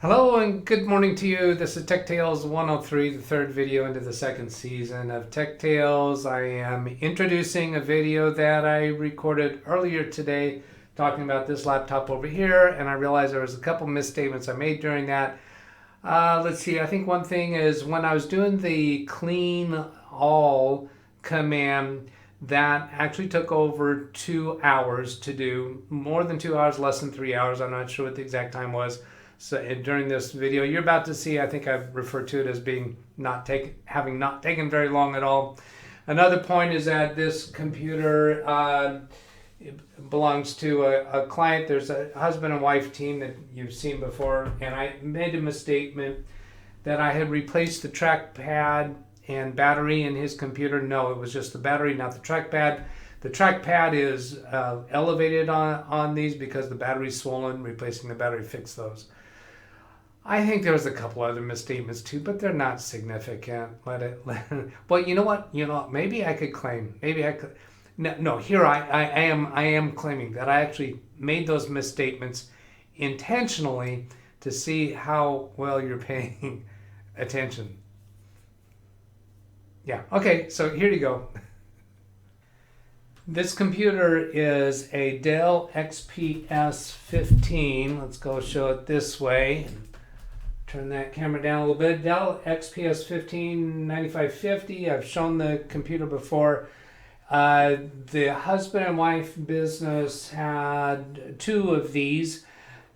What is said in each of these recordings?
Hello and good morning to you. This is Tech Tales 103, the third video into the second season of Tech Tales. I am introducing a video that I recorded earlier today talking about this laptop over here, and I realized there was a couple misstatements I made during that. Let's see, I think one thing is when I was doing the clean all command, that actually took over 2 hours to do. More than 2 hours, less than 3 hours. I'm not sure what the exact time was. So during this video, you're about to see, I think I've referred to it as being having not taken very long at all. Another point is that this computer belongs to a client. There's a husband and wife team that you've seen before, and I made a misstatement that I had replaced the trackpad and battery in his computer. No, it was just the battery, not the trackpad. The trackpad is elevated on these because the battery's swollen. Replacing the battery fixed those. I think there was a couple other misstatements too, but they're not significant. Well, you know what? Maybe I could claim. Maybe I could. No. Here I am claiming that I actually made those misstatements intentionally to see how well you're paying attention. Yeah. Okay. So here you go. This computer is a Dell XPS 15. Let's go show it this way. Turn that camera down a little bit. Dell XPS 15 9550. I've shown the computer before. The husband and wife business had two of these.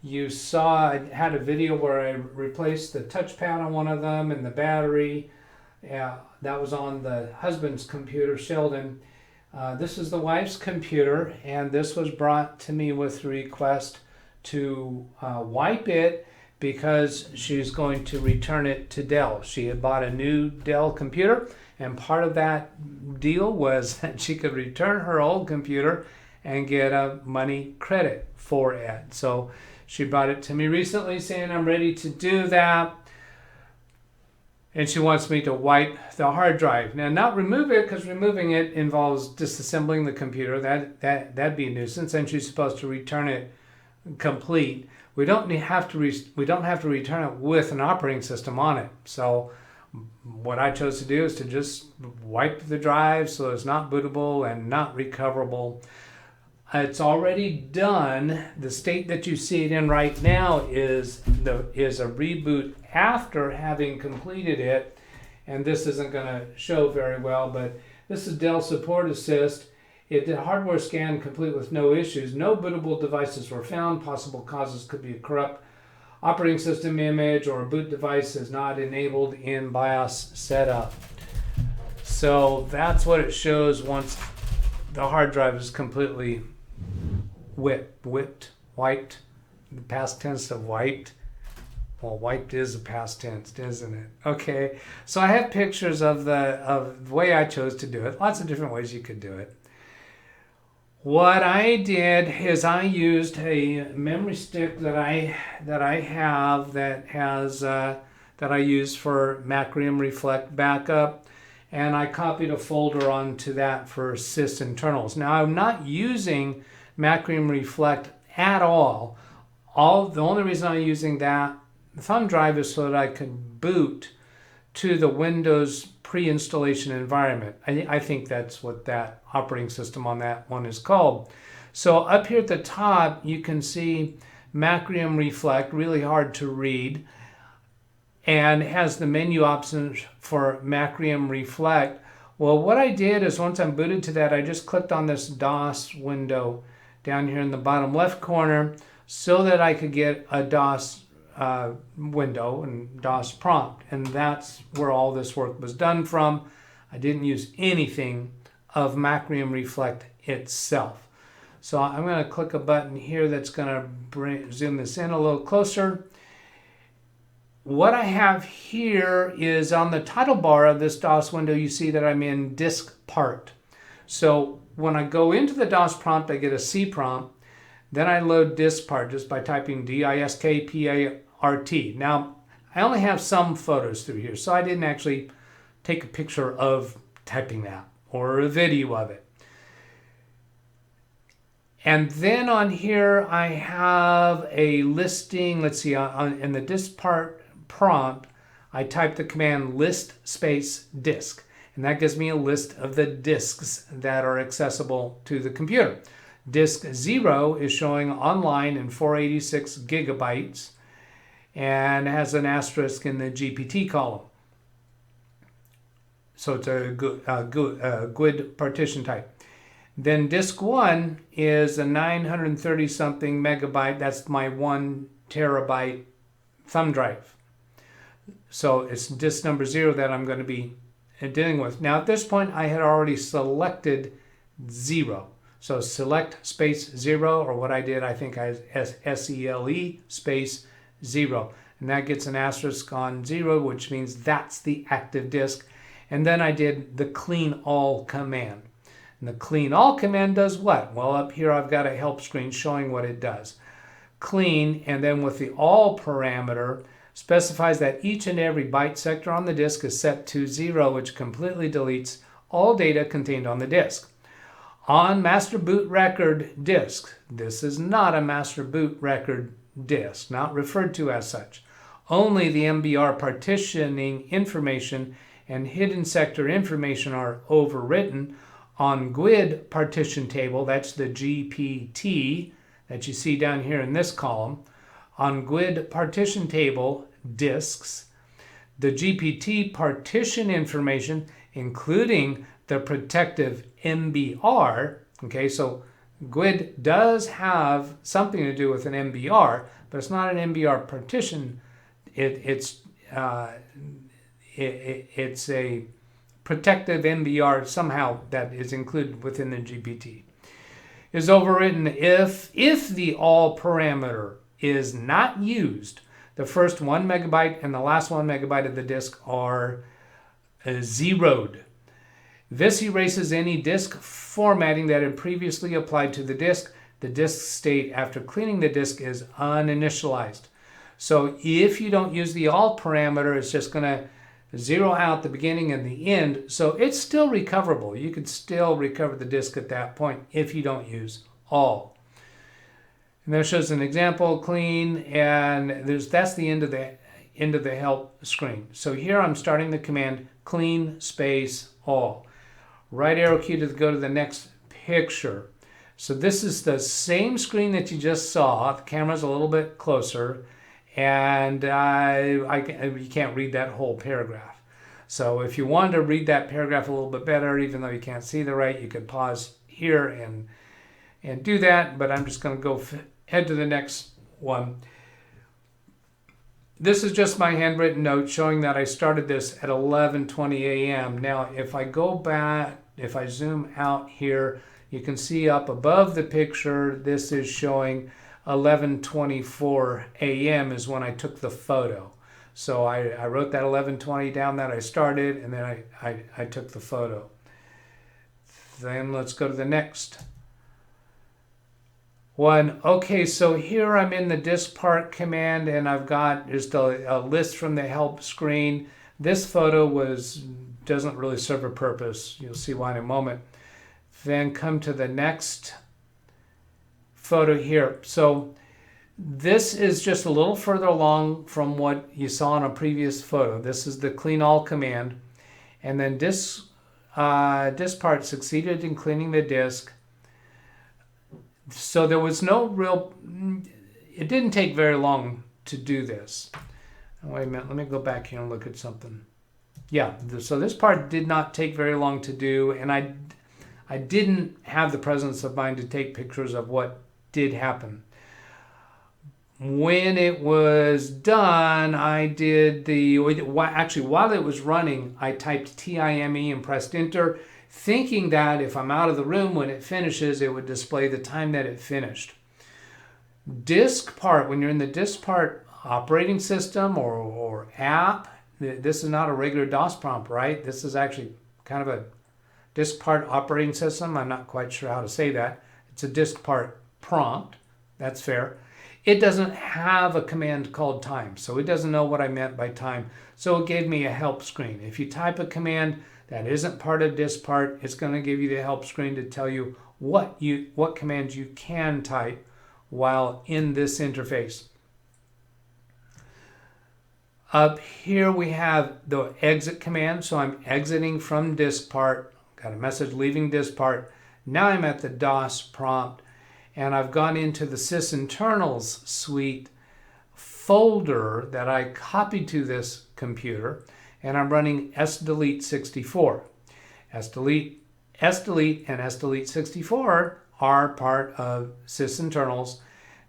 You saw I had a video where I replaced the touchpad on one of them and the battery. That was on the husband's computer, Sheldon. This is the wife's computer, and this was brought to me with the request to wipe it because she's going to return it to Dell. She had bought a new Dell computer, and part of that deal was that she could return her old computer and get a money credit for it. So she brought it to me recently saying I'm ready to do that. And she wants me to wipe the hard drive. Now, not remove it, because removing it involves disassembling the computer. That'd be a nuisance, and she's supposed to return it complete. We don't have to return it with an operating system on it. So what I chose to do is to just wipe the drive so it's not bootable and not recoverable. It's already done. The state that you see it in right now is a reboot after having completed it, and this isn't going to show very well, but this is Dell Support Assist. It did a hardware scan complete with no issues. No bootable devices were found. Possible causes could be a corrupt operating system image or a boot device is not enabled in BIOS setup. So that's what it shows once the hard drive is completely wiped. The past tense of wiped. Well, wiped is a past tense, isn't it? Okay, so I have pictures of the way I chose to do it. Lots of different ways you could do it. What I did is I used a memory stick that I have that I use for Macrium Reflect backup, and I copied a folder onto that for sys internals. Now I'm not using Macrium Reflect at all. The only reason I'm using that thumb drive is so that I can boot to the Windows pre-installation environment. I think that's what that operating system on that one is called. So up here at the top, you can see Macrium Reflect, really hard to read, and has the menu options for Macrium Reflect. Well, what I did is once I'm booted to that, I just clicked on this DOS window down here in the bottom left corner so that I could get a DOS window and DOS prompt, and that's where all this work was done from. I didn't use anything of Macrium Reflect itself. So I'm going to click a button here that's going to zoom this in a little closer. What I have here is on the title bar of this DOS window, you see that I'm in disk part. So when I go into the DOS prompt, I get a C prompt. Then I load disk part just by typing DISKPART. Now, I only have some photos through here, so I didn't actually take a picture of typing that or a video of it. And then on here, I have a listing. Let's see, in the disk part prompt, I type the command list space disk. And that gives me a list of the disks that are accessible to the computer. Disk 0 is showing online in 486 gigabytes and has an asterisk in the GPT column. So it's a GUID partition type. Then disk 1 is a 930 something megabyte. That's my 1 terabyte thumb drive. So it's disk number 0 that I'm going to be dealing with. Now at this point I had already selected 0. So select space 0, or what I did, I think I SELE space 0. And that gets an asterisk on 0, which means that's the active disk. And then I did the clean all command. And the clean all command does what? Well, up here I've got a help screen showing what it does. Clean, and then with the all parameter, specifies that each and every byte sector on the disk is set to 0, which completely deletes all data contained on the disk. On master boot record disk, this is not a master boot record disk, not referred to as such. Only the MBR partitioning information and hidden sector information are overwritten. On GUID partition table, that's the GPT that you see down here in this column. On GUID partition table disks, the GPT partition information, including the protective MBR, okay, so GUID does have something to do with an MBR, but it's not an MBR partition. It's a protective MBR somehow that is included within the GPT. Is overwritten if the all parameter is not used. The first 1 megabyte and the last 1 megabyte of the disk are zeroed. This erases any disk formatting that had previously applied to the disk. The disk state after cleaning the disk is uninitialized. So if you don't use the all parameter, it's just going to zero out the beginning and the end. So it's still recoverable. You could still recover the disk at that point if you don't use all. And that shows an example, clean, and that's the end of the help screen. So here I'm starting the command clean space all. Right arrow key to go to the next picture. So this is the same screen that you just saw. The camera's a little bit closer, and you can't read that whole paragraph. So if you wanted to read that paragraph a little bit better, even though you can't see the right, you could pause here and do that. But I'm just going to go head to the next one. This is just my handwritten note showing that I started this at 11:20 a.m. Now, if I go back, if I zoom out here, you can see up above the picture, this is showing 11:24 a.m. is when I took the photo. So I wrote that 11:20 down that I started, and then I took the photo. Then let's go to the next one. Okay, so here I'm in the disk part command, and I've got just a list from the help screen. This photo doesn't really serve a purpose. You'll see why in a moment. Then come to the next photo here. So this is just a little further along from what you saw in a previous photo. This is the clean all command. And then disk part succeeded in cleaning the disk. So there was no real, it didn't take very long to do this. Wait a minute, let me go back here and look at something. Yeah, so this part did not take very long to do, and I didn't have the presence of mind to take pictures of what did happen. When it was done, I did actually while it was running, I typed TIME and pressed enter, thinking that if I'm out of the room when it finishes, it would display the time that it finished. Disk part, when you're in the disk part operating system or app, this is not a regular DOS prompt, right? This is actually kind of a disk part operating system. I'm not quite sure how to say that. It's a disk part prompt. That's fair. It doesn't have a command called time, so it doesn't know what I meant by time. So it gave me a help screen. If you type a command that isn't part of disk part, it's going to give you the help screen to tell you what commands you can type while in this interface. Up here we have the exit command, so I'm exiting from disk part. Got a message leaving disk part. Now I'm at the DOS prompt, and I've gone into the sysinternals suite folder that I copied to this computer, and I'm running SDelete 64. SDelete and SDelete 64 are part of sysinternals.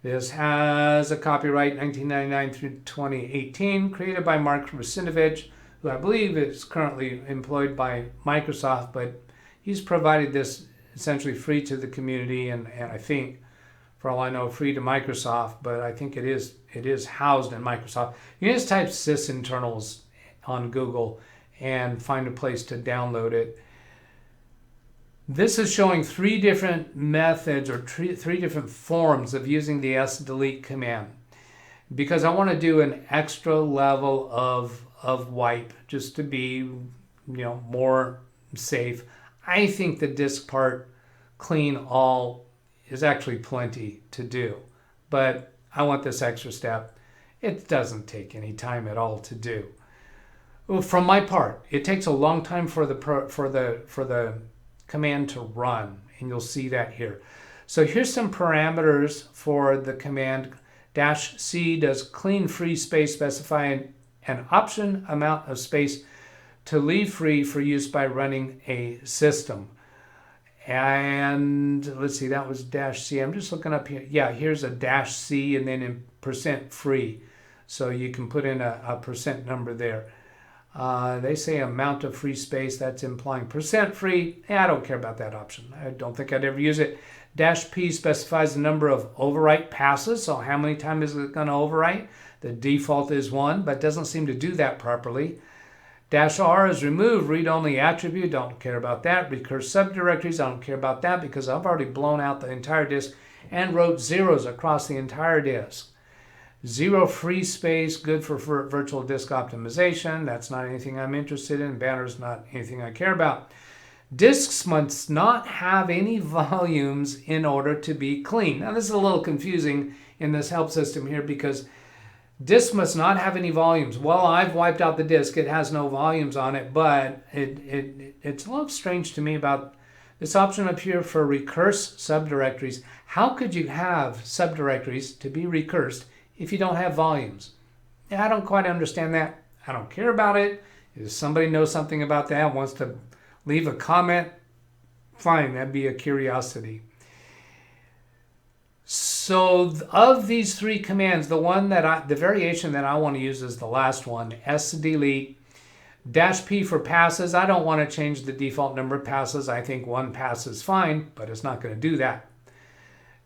This has a copyright 1999 through 2018, created by Mark Rusinovich, who I believe is currently employed by Microsoft, but he's provided this essentially free to the community, and I think, for all I know, free to Microsoft, but I think it is housed in Microsoft. You can just type sysinternals on Google and find a place to download it. This is showing 3 different methods or 3 different forms of using the SDelete command, because I want to do an extra level of wipe just to be, more safe. I think the disk part clean all is actually plenty to do, but I want this extra step. It doesn't take any time at all to do. From my part, it takes a long time for the command to run, and you'll see that here. So here's some parameters for the command. -C does clean free space, specifying an option amount of space to leave free for use by running a system. And let's see, that was -C. I'm just looking up here. Yeah, here's a -C and then in %free. So you can put in a percent number there. They say amount of free space, that's implying %free. I don't care about that option. I don't think I'd ever use it. -P specifies the number of overwrite passes. So how many times is it going to overwrite? The default is 1, but doesn't seem to do that properly. -R is remove read-only attribute. Don't care about that. Recurse subdirectories. I don't care about that because I've already blown out the entire disk and wrote zeros across the entire disk. 0 free space, good for virtual disk optimization. That's not anything I'm interested in. Banner's not anything I care about. Disks must not have any volumes in order to be clean. Now this is a little confusing in this help system here because disk must not have any volumes. Well, I've wiped out the disk. It has no volumes on it, but it's a little strange to me about this option up here for recurse subdirectories. How could you have subdirectories to be recursed if you don't have volumes? I don't quite understand that. I don't care about it. If somebody knows something about that, wants to leave a comment, fine, that'd be a curiosity. So of these 3 commands, the variation that I want to use is the last one, SDelete. -P for passes. I don't want to change the default number of passes. I think 1 pass is fine, but it's not going to do that.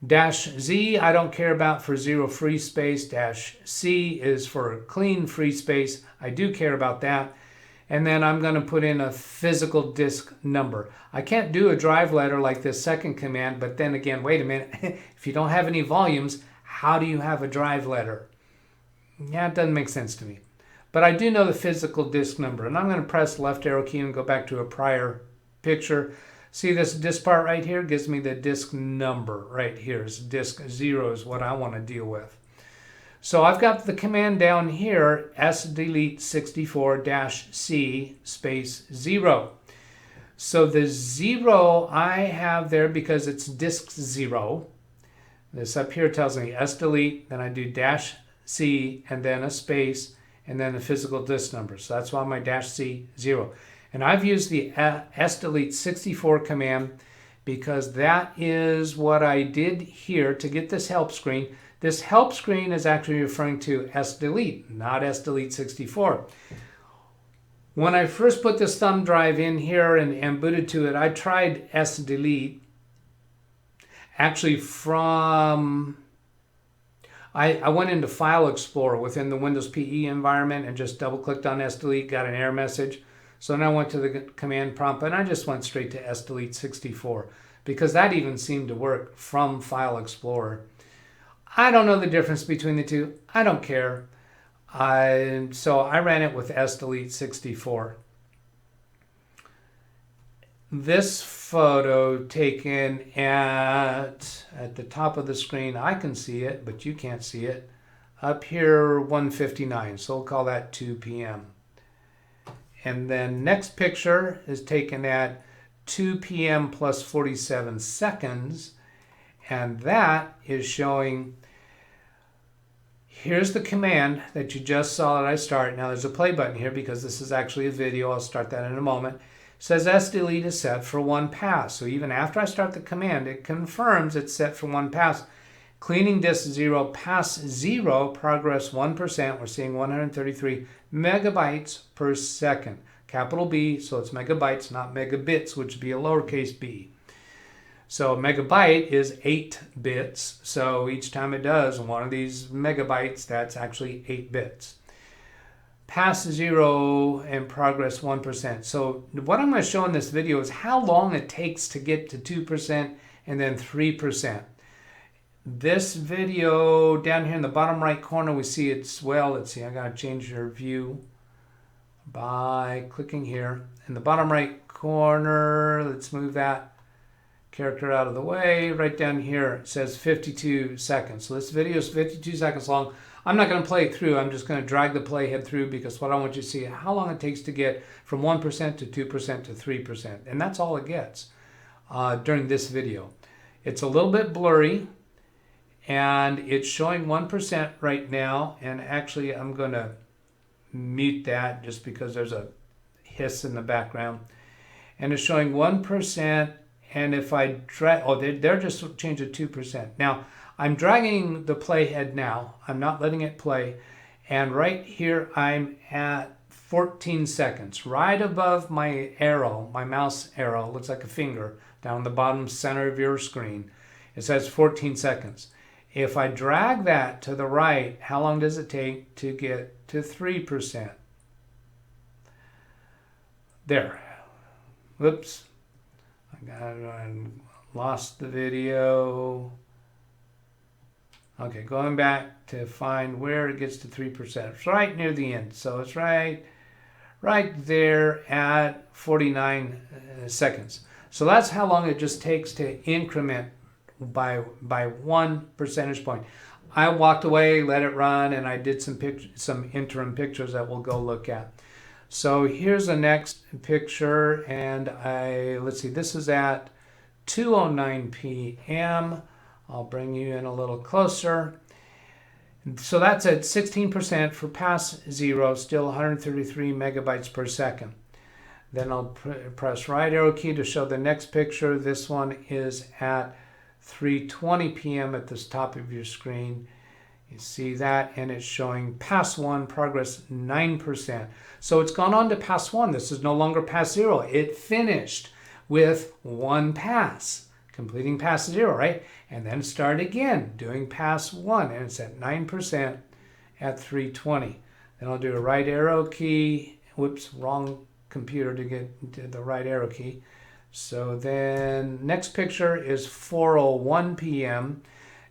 -Z I don't care about for 0 free space. -C is for clean free space. I do care about that. And then I'm going to put in a physical disk number. I can't do a drive letter like this second command, but then again, wait a minute. If you don't have any volumes, how do you have a drive letter? Yeah, it doesn't make sense to me. But I do know the physical disk number, and I'm going to press the left arrow key and go back to a prior picture. See this disk part right here gives me the disk number right here. It's disk 0 is what I want to deal with. So I've got the command down here, SDelete 64-C space 0. So the 0 I have there because it's disk 0. This up here tells me SDelete, then I do -C and then a space and then the physical disk number. So that's why my -C 0. And I've used the SDelete 64 command because that is what I did here to get this help screen. This help screen is actually referring to SDelete, not SDelete 64. When I first put this thumb drive in here and booted to it, I tried SDelete. Actually I went into File Explorer within the Windows PE environment and just double-clicked on SDelete, got an error message. So then I went to the command prompt and I just went straight to SDelete 64 because that even seemed to work from File Explorer. I don't know the difference between the two. I don't care. So I ran it with SDelete 64. this photo taken at the top of the screen. I can see it, but you can't see it. Up here, 1:59, so we'll call that 2 p.m. And then next picture is taken at 2 p.m. plus 47 seconds, and that is showing, here's the command that you just saw that I start. Now there's a play button here because this is actually a video. I'll start that in a moment. It says SDelete is set for 1 pass. So even after I start the command, it confirms it's set for 1 pass. Cleaning disk 0, pass 0, progress 1%. We're seeing 133 megabytes per second. Capital B, so it's megabytes, not megabits, which would be a lowercase b. So a megabyte is 8 bits. So each time it does one of these megabytes, that's actually 8 bits. Pass 0 and progress 1%. So what I'm going to show in this video is how long it takes to get to 2% and then 3%. This video down here in the bottom right corner, we see it's, well, let's see, I got to change your view by clicking here. In the bottom right corner, let's move that character out of the way. Right down here, it says 52 seconds. So this video is 52 seconds long. I'm not going to play it through. I'm just going to drag the playhead through because what I want you to see is how long it takes to get from 1% to 2% to 3%. And that's all it gets during this video. It's a little bit blurry, and it's showing 1% right now. And actually, I'm going to mute that just because there's a hiss in the background. And it's showing 1%. And if I drag, oh, they're just changed to 2%. Now, I'm dragging the playhead now. I'm not letting it play. And right here, I'm at 14 seconds. Right above my arrow, my mouse arrow, looks like a finger, down the bottom center of your screen. It says 14 seconds. If I drag that to the right, how long does it take to get to 3%? There. Whoops. I lost the video. Okay, going back to find where it gets to 3%. It's right near the end. So it's right there at 49 seconds. So that's how long it just takes to increment by 1 percentage point. I walked away, let it run, and I did some interim pictures that we'll go look at. So here's the next picture, and let's see, this is at 2:09 p.m. I'll bring you in a little closer. So that's at 16% for pass 0, still 133 megabytes per second. Then I'll press right arrow key to show the next picture. This one is at 3:20 p.m. at the top of your screen. You see that, and it's showing pass 1, progress 9%. So it's gone on to pass 1. This is no longer pass 0. It finished with 1 pass, completing pass 0, right? And then start again, doing pass 1, and it's at 9% at 3:20. Then I'll do a right arrow key. Whoops, wrong computer to get to the right arrow key. So then next picture is 4:01 p.m.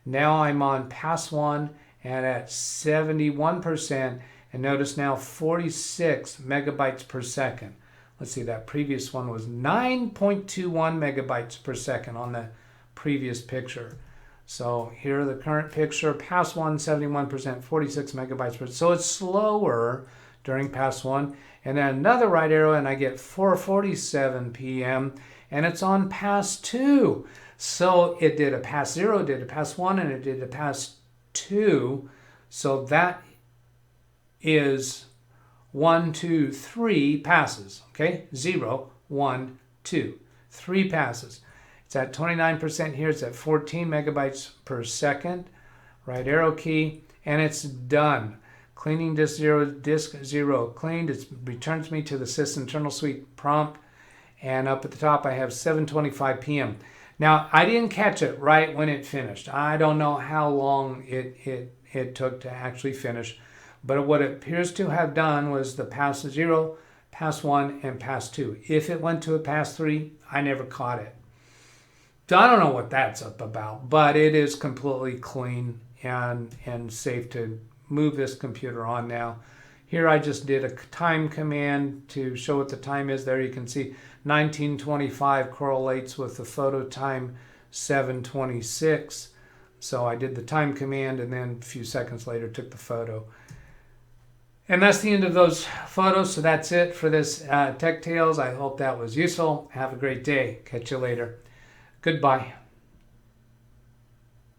Now I'm on pass 1 and at 71%, and notice now 46 megabytes per second. Let's see, that previous one was 9.21 megabytes per second on the previous picture. So here the current picture, pass 1, 71%, 46 megabytes per second. So it's slower during pass 1. And then another right arrow, and I get 4:47 p.m., and it's on pass 2. So it did a pass 0, did a pass 1, and it did a pass 2. So that is 1, 2, 3 passes. Okay, 0, 1, 2, 3 passes. It's at 29% here. It's at 14 megabytes per second. Right arrow key, and it's done. Cleaning disk 0 cleaned. It returns me to the Sys Internal Suite prompt. And up at the top, I have 7:25 p.m. Now, I didn't catch it right when it finished. I don't know how long it took to actually finish. But what it appears to have done was the pass 0, pass 1, and pass 2. If it went to a pass 3, I never caught it. So I don't know what that's up about, but it is completely clean and safe to move this computer on now. Here I just did a time command to show what the time is. There you can see 1925 correlates with the photo time 7:26. So I did the time command and then a few seconds later took the photo. And that's the end of those photos. So that's it for this Tech Tales. I hope that was useful. Have a great day. Catch you later. Goodbye.